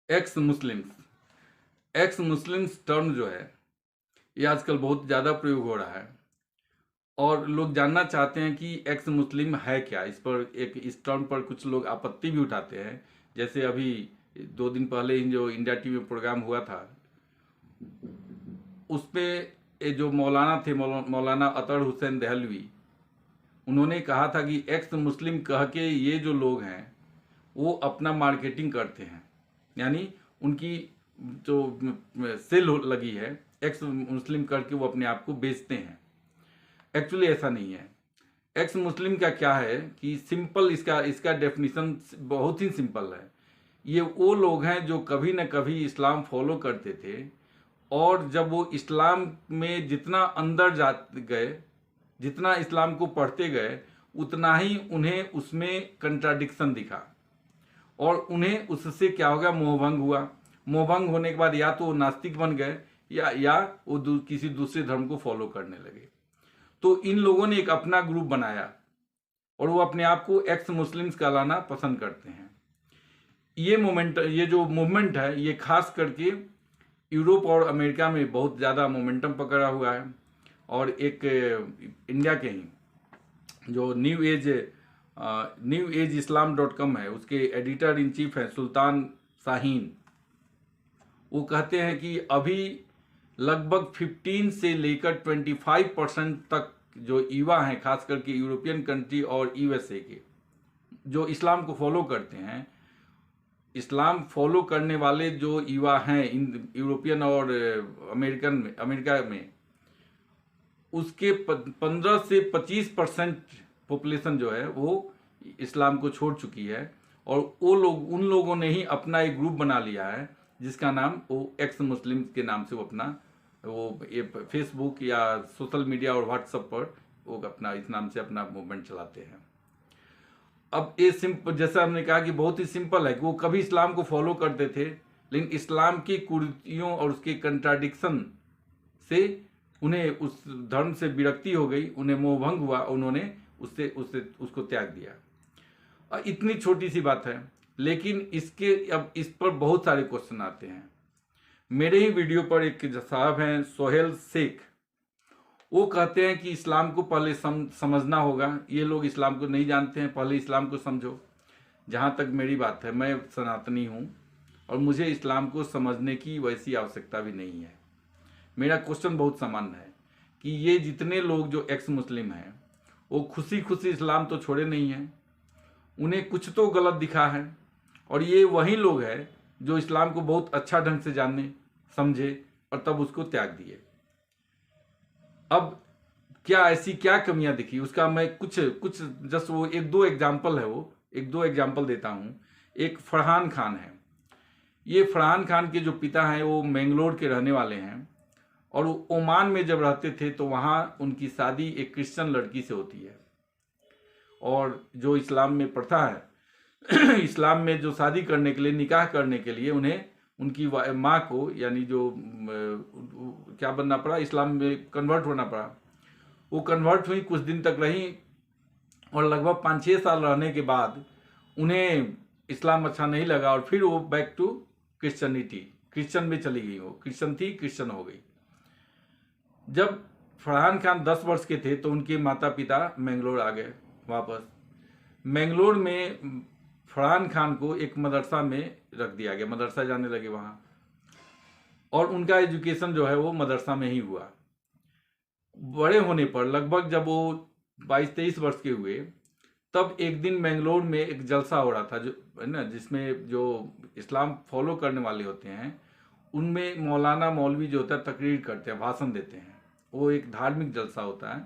X Muslims x Muslims term जो है ये आजकल बहुत ज़्यादा प्रयोग हो रहा है और लोग जानना चाहते हैं कि एक्स मुस्लिम है क्या। इस पर इस टर्म पर कुछ लोग आपत्ति भी उठाते हैं। जैसे अभी 2 दिन पहले ही जो इंडिया टीवी में प्रोग्राम हुआ था उस पे ये जो मौलाना थे मौलाना अतर हुसैन दहलवी, उन्होंने कहा था कि एक्स मुस्लिम कह के ये जो लोग हैं वो अपना मार्केटिंग करते हैं, यानी उनकी जो सेल लगी है एक्स मुस्लिम करके वो अपने आप को बेचते हैं। एक्चुअली ऐसा नहीं है। एक्स मुस्लिम का क्या है कि सिंपल इसका इसका डेफिनेशन बहुत ही सिंपल है। ये वो लोग हैं जो कभी न कभी इस्लाम फॉलो करते थे और जब वो इस्लाम में जितना अंदर जा गए, जितना इस्लाम को पढ़ते गए, उतना ही उन्हें उसमें कंट्राडिक्शन दिखा और उन्हें उससे क्या हो गया, मोहभंग हुआ। मोहभंग होने के बाद या तो वो नास्तिक बन गए या वो किसी दूसरे धर्म को फॉलो करने लगे। तो इन लोगों ने एक अपना ग्रुप बनाया और वो अपने आप को एक्स मुस्लिम्स कहलाना पसंद करते हैं। ये जो मूवमेंट है ये खास करके यूरोप और अमेरिका में बहुत ज़्यादा मोमेंटम पकड़ा हुआ है। और एक इंडिया के ही जो न्यू एज islam.com है, उसके एडिटर इन चीफ हैं सुल्तान शाहीन। वो कहते हैं कि अभी लगभग 15 से लेकर 25% तक जो युवा हैं, खास करके यूरोपियन कंट्री और यूएसए के, जो इस्लाम को फॉलो करते हैं, इस्लाम फॉलो करने वाले जो युवा हैं इन यूरोपियन और अमेरिका में, उसके 15 से 25% पॉपुलेशन जो है वो इस्लाम को छोड़ चुकी है। और उन लोगों ने ही अपना एक ग्रुप बना लिया है जिसका नाम वो एक्स मुस्लिम के नाम से वो अपना ये फेसबुक या सोशल मीडिया और व्हाट्सएप पर वो अपना इस नाम से अपना मूवमेंट चलाते हैं। अब ये सिंपल, जैसा हमने कहा कि बहुत ही सिंपल है कि वो कभी इस्लाम को फॉलो करते थे, लेकिन इस्लाम की कुरीतियों और उसके कंट्राडिक्शन से उन्हें उस धर्म से विरक्ति हो गई, उन्हें मोहभंग हुआ, उन्होंने उसको त्याग दिया। इतनी छोटी सी बात है, लेकिन अब इस पर बहुत सारे क्वेश्चन आते हैं। मेरे ही वीडियो पर एक साहब हैं सोहेल शेख, वो कहते हैं कि इस्लाम को पहले समझना होगा। ये लोग इस्लाम को नहीं जानते हैं, पहले इस्लाम को समझो। जहाँ तक मेरी बात है, मैं सनातनी हूँ और मुझे इस्लाम को समझने की वैसी आवश्यकता भी नहीं है। मेरा क्वेश्चन बहुत सामान्य है कि ये जितने लोग जो एक्स मुस्लिम हैं वो खुशी खुशी इस्लाम तो छोड़े नहीं हैं, उन्हें कुछ तो गलत दिखा है। और ये वही लोग हैं जो इस्लाम को बहुत अच्छा ढंग से जाने समझे और तब उसको त्याग दिए। अब ऐसी क्या कमियां दिखी उसका मैं कुछ जस्ट वो एक दो एग्जाम्पल देता हूँ। एक फरहान खान है। ये फरहान खान के जो पिता हैं वो मैंगलोर के रहने वाले हैं और वो ओमान में जब रहते थे तो वहाँ उनकी शादी एक क्रिश्चियन लड़की से होती है। और जो इस्लाम में प्रथा है इस्लाम में जो शादी करने के लिए, निकाह करने के लिए उन्हें उनकी माँ को, यानी जो क्या बनना पड़ा, इस्लाम में कन्वर्ट होना पड़ा। वो कन्वर्ट हुई, कुछ दिन तक रही और लगभग 5-6 साल रहने के बाद उन्हें इस्लाम अच्छा नहीं लगा और फिर वो बैक टू क्रिश्चियन में चली गई। वो क्रिश्चियन हो गई। जब फरहान खान 10 वर्ष के थे तो उनके माता पिता मैंगलोर आ गए वापस। मैंगलोर में फरहान खान को एक मदरसा में रख दिया गया, मदरसा जाने लगे वहाँ, और उनका एजुकेशन जो है वो मदरसा में ही हुआ। बड़े होने पर लगभग जब वो 22-23 वर्ष के हुए तब एक दिन मैंगलोर में एक जलसा हो रहा था, जो है ना, जिसमें जो इस्लाम फॉलो करने वाले होते हैं उनमें मौलाना मौलवी जो होता है तकरीर करते हैं, भाषण देते हैं। वो एक धार्मिक जलसा होता है।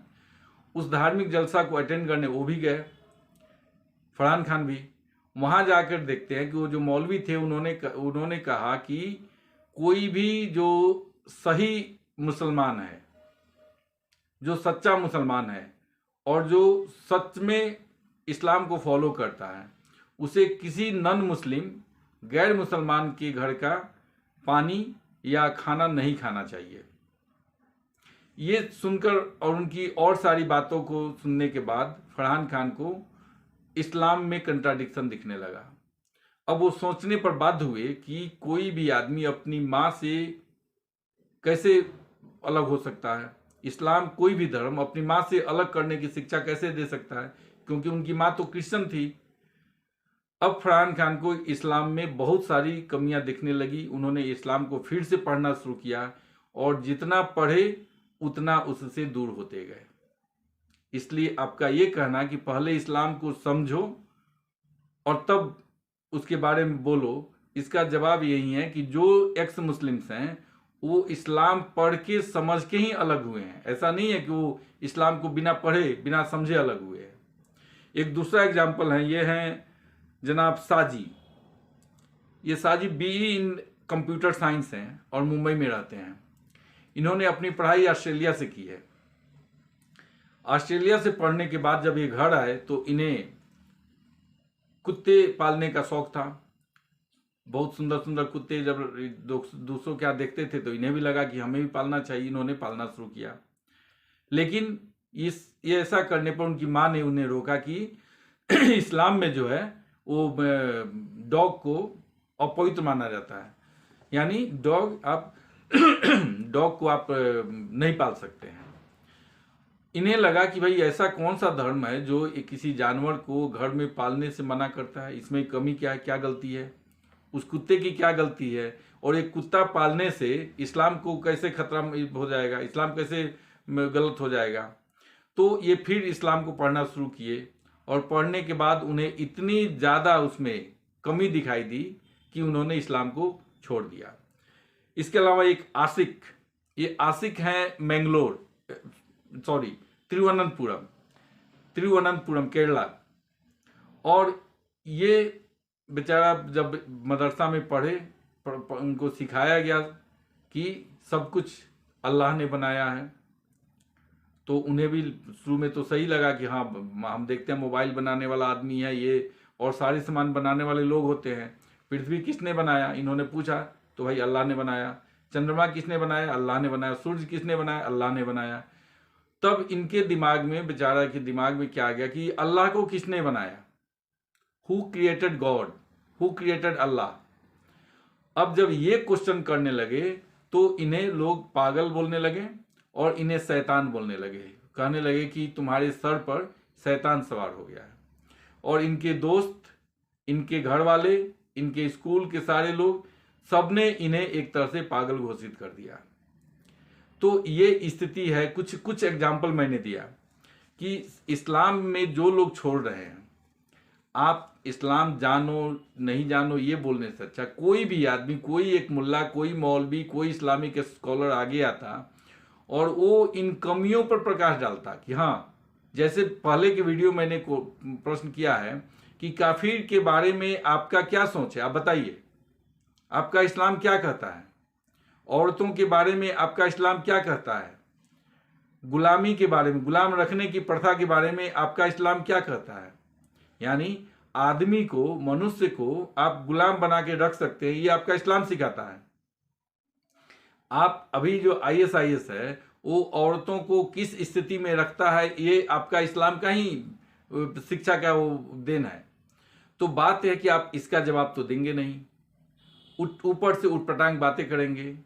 उस धार्मिक जलसा को अटेंड करने वो भी गए, फरहान खान भी। वहाँ जाकर देखते हैं कि वो जो मौलवी थे उन्होंने कहा कि कोई भी जो सही मुसलमान है, जो सच्चा मुसलमान है और जो सच में इस्लाम को फॉलो करता है, उसे किसी नॉन मुस्लिम गैर मुसलमान के घर का पानी या खाना नहीं खाना चाहिए। ये सुनकर और उनकी और सारी बातों को सुनने के बाद फरहान खान को इस्लाम में कंट्राडिक्शन दिखने लगा। अब वो सोचने पर बाध्य हुए कि कोई भी आदमी अपनी माँ से कैसे अलग हो सकता है, इस्लाम कोई भी धर्म अपनी माँ से अलग करने की शिक्षा कैसे दे सकता है, क्योंकि उनकी माँ तो क्रिश्चियन थी। अब फरहान खान को इस्लाम में बहुत सारी कमियां दिखने लगी। उन्होंने इस्लाम को फिर से पढ़ना शुरू किया और जितना पढ़े उतना उससे दूर होते गए। इसलिए आपका ये कहना कि पहले इस्लाम को समझो और तब उसके बारे में बोलो, इसका जवाब यही है कि जो एक्स मुस्लिम्स हैं वो इस्लाम पढ़ के समझ के ही अलग हुए हैं। ऐसा नहीं है कि वो इस्लाम को बिना पढ़े बिना समझे अलग हुए हैं। एक दूसरा एग्जाम्पल है, ये हैं जनाब साजी। ये साजी बीई इन कंप्यूटर साइंस हैं और मुंबई में रहते हैं। इन्होंने अपनी पढ़ाई ऑस्ट्रेलिया से की है। ऑस्ट्रेलिया से पढ़ने के बाद जब ये घर आए तो इन्हें कुत्ते पालने का शौक था। बहुत सुंदर सुंदर कुत्ते जब दूसरों क्या देखते थे तो इन्हें भी लगा कि हमें भी पालना चाहिए। इन्होंने पालना शुरू किया, लेकिन ये ऐसा करने पर उनकी माँ ने उन्हें रोका कि इस्लाम में जो है वो डॉग को अपवित्र माना जाता है, यानी डॉग को आप नहीं पाल सकते हैं। इन्हें लगा कि भाई ऐसा कौन सा धर्म है जो किसी जानवर को घर में पालने से मना करता है, इसमें कमी क्या है, क्या गलती है, उस कुत्ते की क्या गलती है, और एक कुत्ता पालने से इस्लाम को कैसे खतरा हो जाएगा, इस्लाम कैसे गलत हो जाएगा। तो ये फिर इस्लाम को पढ़ना शुरू किए और पढ़ने के बाद उन्हें इतनी ज़्यादा उसमें कमी दिखाई दी कि उन्होंने इस्लाम को छोड़ दिया। इसके अलावा एक आशिक, ये आशिक हैं मैंगलोर, सॉरी तिरुवनंतपुरम केरला। और ये बेचारा जब मदरसा में पढ़े, उनको सिखाया गया कि सब कुछ अल्लाह ने बनाया है, तो उन्हें भी शुरू में तो सही लगा कि हाँ, हम देखते हैं मोबाइल बनाने वाला आदमी है ये, और सारे सामान बनाने वाले लोग होते हैं। पृथ्वी किसने बनाया, इन्होंने पूछा तो भाई अल्लाह ने बनाया। चंद्रमा किसने बनाया, अल्लाह ने बनाया। सूर्य किसने बनाया, अल्लाह ने बनाया। तब इनके दिमाग में, बेचारा के दिमाग में क्या आ गया कि अल्लाह को किसने बनाया, who created God, who created Allah. अब जब ये क्वेश्चन करने लगे तो इन्हें लोग पागल बोलने लगे और इन्हें शैतान बोलने लगे। कहने लगे कि तुम्हारे सर पर शैतान सवार हो गया है। और इनके दोस्त, इनके घर वाले, इनके स्कूल के सारे लोग, सबने इन्हें एक तरह से पागल घोषित कर दिया। तो ये स्थिति है। कुछ एग्जाम्पल मैंने दिया कि इस्लाम में जो लोग छोड़ रहे हैं, आप इस्लाम जानो नहीं जानो ये बोलने से अच्छा कोई भी आदमी, कोई एक मुल्ला, कोई मौलवी, कोई इस्लामिक स्कॉलर आगे आता और वो इन कमियों पर प्रकाश डालता कि हाँ, जैसे पहले के वीडियो मैंने प्रश्न किया है कि काफिर के बारे में आपका क्या सोच है, आप बताइए, आपका इस्लाम क्या कहता है। औरतों के बारे में आपका इस्लाम क्या कहता है। गुलामी के बारे में, गुलाम रखने की प्रथा के बारे में आपका इस्लाम क्या कहता है। यानी आदमी को, मनुष्य को आप गुलाम बना के रख सकते हैं, ये आपका इस्लाम सिखाता है। आप अभी जो ISIS है वो औरतों को किस स्थिति में रखता है, ये आपका इस्लाम का ही शिक्षा का वो देन है। तो बात है कि आप इसका जवाब तो देंगे नहीं, ऊपर से उटपटांग बातें करेंगे।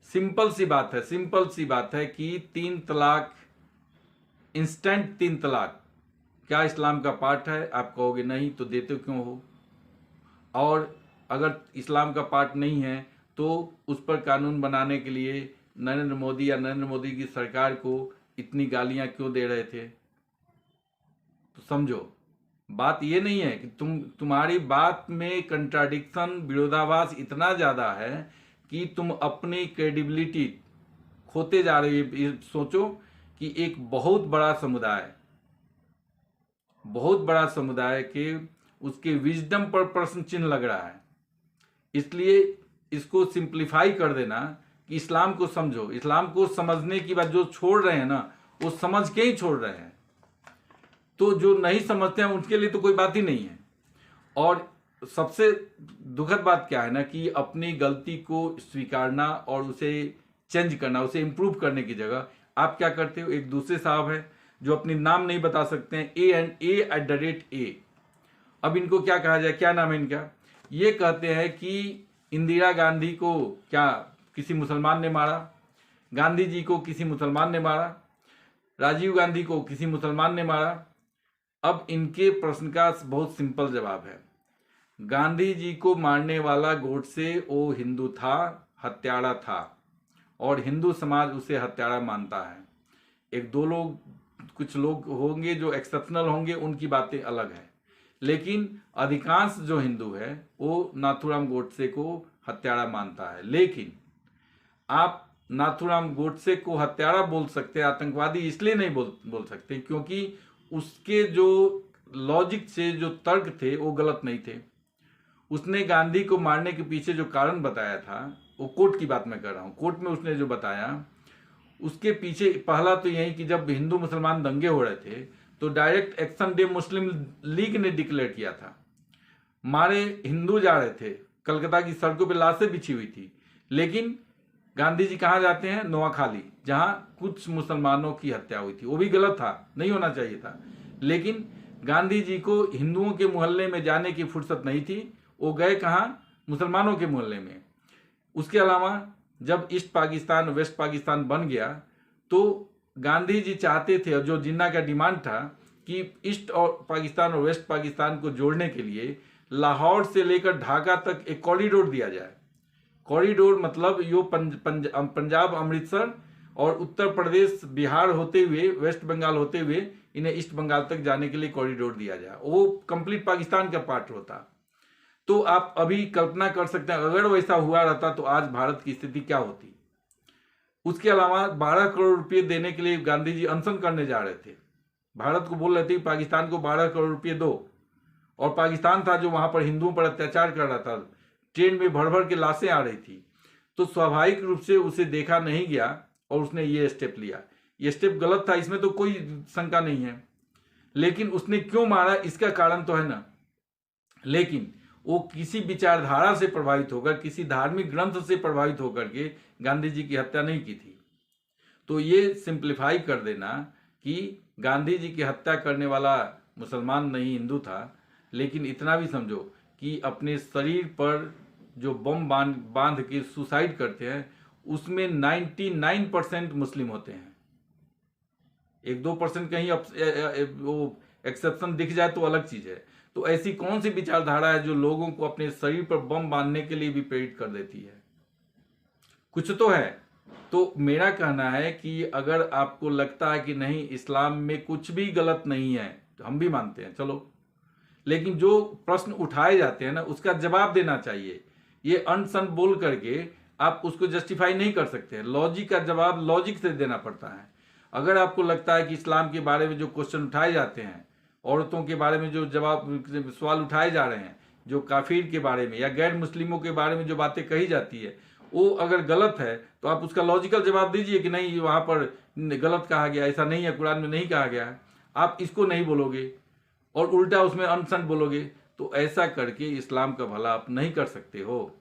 सिंपल सी बात है कि 3 तलाक, इंस्टेंट 3 तलाक क्या इस्लाम का पार्ट है। आप कहोगे नहीं, तो देते क्यों हो। और अगर इस्लाम का पार्ट नहीं है तो उस पर कानून बनाने के लिए नरेंद्र मोदी या नरेंद्र मोदी की सरकार को इतनी गालियां क्यों दे रहे थे। तो समझो, बात ये नहीं है कि तुम्हारी बात में कंट्राडिक्शन, विरोधाभास इतना ज़्यादा है कि तुम अपनी क्रेडिबिलिटी खोते जा रहे हो। सोचो कि एक बहुत बड़ा समुदाय के उसके विजडम पर प्रश्न चिन्ह लग रहा है। इसलिए इसको सिंप्लीफाई कर देना कि इस्लाम को समझो। इस्लाम को समझने की बात जो छोड़ रहे हैं ना, वो समझ के ही छोड़ रहे हैं। तो जो नहीं समझते हैं उनके लिए तो कोई बात ही नहीं है। और सबसे दुखद बात क्या है ना कि अपनी गलती को स्वीकारना और उसे चेंज करना, उसे इम्प्रूव करने की जगह आप क्या करते हो। एक दूसरे साहब हैं जो अपनी नाम नहीं बता सकते हैं, A@A। अब इनको क्या कहा जाए, क्या नाम है इनका, ये कहते हैं कि इंदिरा गांधी को क्या किसी मुसलमान ने मारा, गांधी जी को किसी मुसलमान ने मारा, राजीव गांधी को किसी मुसलमान ने मारा। अब इनके प्रश्न का बहुत सिंपल जवाब है, गांधी जी को मारने वाला गोडसे वो हिंदू था, हत्यारा था, और हिंदू समाज उसे हत्यारा मानता है। एक दो लोग, कुछ लोग होंगे जो एक्सेप्शनल होंगे, उनकी बातें अलग है, लेकिन अधिकांश जो हिंदू है वो नाथूराम गोडसे को हत्यारा मानता है। लेकिन आप नाथूराम गोडसे को हत्यारा बोल सकते हैं, आतंकवादी इसलिए नहीं बोल सकते क्योंकि उसके जो लॉजिक से जो तर्क थे वो गलत नहीं थे। उसने गांधी को मारने के पीछे जो कारण बताया था, वो कोर्ट की बात मैं कर रहा हूँ, कोर्ट में उसने जो बताया उसके पीछे पहला तो यही कि जब हिंदू मुसलमान दंगे हो रहे थे तो डायरेक्ट एक्शन डे मुस्लिम लीग ने डिक्लेयर किया था। मारे हिंदू जा रहे थे, कलकत्ता की सड़कों पे लाशें बिछी हुई थी, लेकिन गांधी जी कहाँ जाते हैं? नोआखाली, जहां कुछ मुसलमानों की हत्या हुई थी। वो भी गलत था, नहीं होना चाहिए था, लेकिन गांधी जी को हिंदुओं के मोहल्ले में जाने की फुर्सत नहीं थी, वो गए कहाँ? मुसलमानों के मोहल्ले में। उसके अलावा जब ईस्ट पाकिस्तान वेस्ट पाकिस्तान बन गया तो गांधी जी चाहते थे, जो जिन्ना का डिमांड था कि ईस्ट और पाकिस्तान और वेस्ट पाकिस्तान को जोड़ने के लिए लाहौर से लेकर ढाका तक एक कॉरिडोर दिया जाए। कॉरिडोर मतलब यो पंजाब अमृतसर और उत्तर प्रदेश बिहार होते हुए वेस्ट बंगाल होते हुए इन्हें ईस्ट बंगाल तक जाने के लिए कॉरिडोर दिया जाए, वो कंप्लीट पाकिस्तान का पार्ट होता। तो आप अभी कल्पना कर सकते हैं अगर वैसा हुआ रहता तो आज भारत की स्थिति क्या होती। उसके अलावा 12 करोड़ रुपए देने के लिए गांधी जी अनशन करने जा रहे थे, भारत को बोल रहे थे पाकिस्तान को 12 करोड़ रुपए दो, और पाकिस्तान था जो वहां पर हिंदुओं पर अत्याचार कर रहा था, ट्रेन में भर भर के लाशें आ रही थी। तो स्वाभाविक रूप से उसे देखा नहीं गया और उसने ये स्टेप लिया। ये स्टेप गलत था, इसमें तो कोई शंका नहीं है, लेकिन उसने क्यों मारा इसका कारण तो है ना। लेकिन वो किसी विचारधारा से प्रभावित होकर, किसी धार्मिक ग्रंथ से प्रभावित होकर के गांधी जी की हत्या नहीं की थी। तो ये सिंप्लीफाई कर देना कि गांधी जी की हत्या करने वाला मुसलमान नहीं हिंदू था, लेकिन इतना भी समझो कि अपने शरीर पर जो बम बांध के सुसाइड करते हैं उसमें 99% मुस्लिम होते हैं। 1-2% कहीं वो एक्सेप्शन दिख जाए तो अलग चीज है। तो ऐसी कौन सी विचारधारा है जो लोगों को अपने शरीर पर बम बांधने के लिए भी प्रेरित कर देती है? कुछ तो है। तो मेरा कहना है कि अगर आपको लगता है कि नहीं इस्लाम में कुछ भी गलत नहीं है, तो हम भी मानते हैं, चलो, लेकिन जो प्रश्न उठाए जाते हैं ना उसका जवाब देना चाहिए। ये अनसन बोल करके आप उसको जस्टिफाई नहीं कर सकते हैं। लॉजिक का जवाब लॉजिक से देना पड़ता है। अगर आपको लगता है कि इस्लाम के बारे में जो क्वेश्चन उठाए जाते हैं, औरतों के बारे में जो सवाल उठाए जा रहे हैं, जो काफिर के बारे में या गैर मुस्लिमों के बारे में जो बातें कही जाती है, वो अगर गलत है तो आप उसका लॉजिकल जवाब दीजिए कि नहीं वहां पर गलत कहा गया, ऐसा नहीं है, कुरान में नहीं कहा गया है। आप इसको नहीं बोलोगे और उल्टा उसमें अनसन बोलोगे, तो ऐसा करके इस्लाम का भला आप नहीं कर सकते हो।